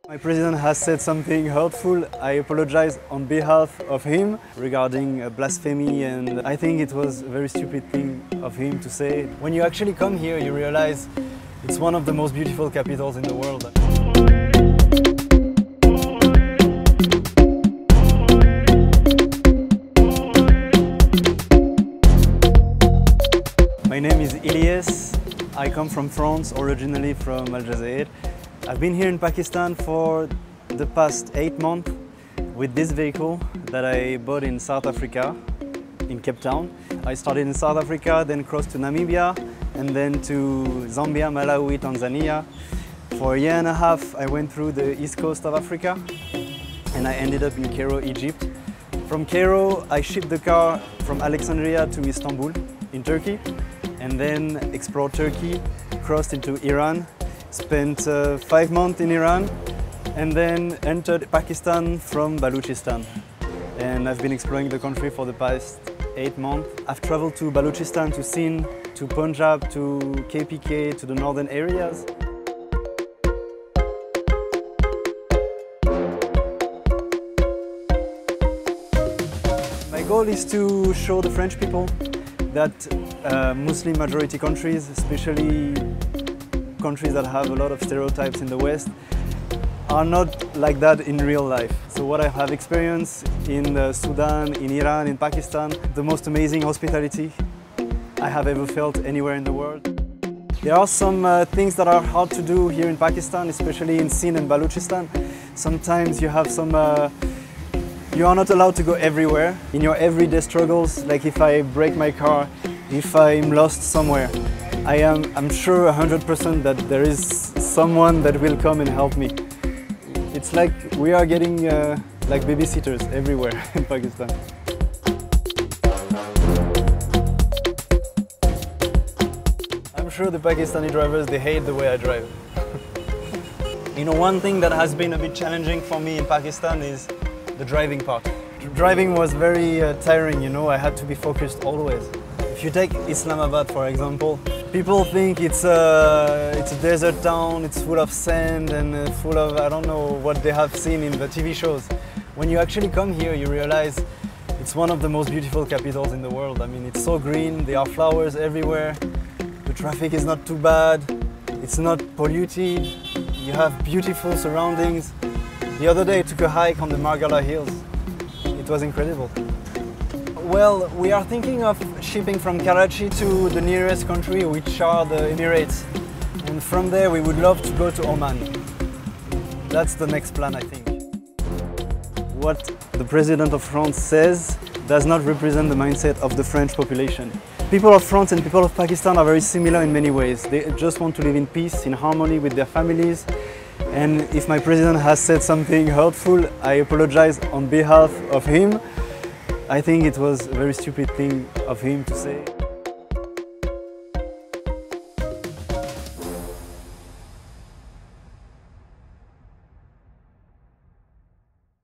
My president has said something hurtful. I apologize on behalf of him regarding blasphemy, and I think it was a very stupid thing of him to say. When you actually come here, you realize it's one of the most beautiful capitals in the world. My name is Ilyes. I come from France, originally from Aljazair. I've been here in Pakistan for the past 8 months with this vehicle that I bought in South Africa, in Cape Town. I started in South Africa, then crossed to Namibia, and then to Zambia, Malawi, Tanzania. For a year and a half, I went through the east coast of Africa, and I ended up in Cairo, Egypt. From Cairo, I shipped the car from Alexandria to Istanbul, in Turkey, and then explored Turkey, crossed into Iran, spent 5 months in Iran, and then entered Pakistan from Balochistan. And I've been exploring the country for the past 8 months. I've traveled to Balochistan, to Sindh, to Punjab, to KPK, to the northern areas. My goal is to show the French people that Muslim majority countries, especially countries that have a lot of stereotypes in the West, are not like that in real life. So what I have experienced in Sudan, in Iran, in Pakistan, the most amazing hospitality I have ever felt anywhere in the world. There are some things that are hard to do here in Pakistan, especially in Sindh and Balochistan. Sometimes you have you are not allowed to go everywhere. In your everyday struggles, like if I break my car, if I'm lost somewhere, I'm sure 100% that there is someone that will come and help me. It's like we are getting like babysitters everywhere in Pakistan. I'm sure the Pakistani drivers, they hate the way I drive. You know, one thing that has been a bit challenging for me in Pakistan is the driving part. Driving was very tiring, you know, I had to be focused always. If you take Islamabad, for example, people think it's a desert town, it's full of sand and full of, I don't know what they have seen in the TV shows. When you actually come here, you realize it's one of the most beautiful capitals in the world. I mean, it's so green, there are flowers everywhere, the traffic is not too bad, it's not polluted, you have beautiful surroundings. The other day I took a hike on the Margala Hills. It was incredible. Well, we are thinking of shipping from Karachi to the nearest country, which are the Emirates. And from there we would love to go to Oman. That's the next plan, I think. What the President of France says does not represent the mindset of the French population. People of France and people of Pakistan are very similar in many ways. They just want to live in peace, in harmony with their families. And if my president has said something hurtful, I apologize on behalf of him. I think it was a very stupid thing of him to say.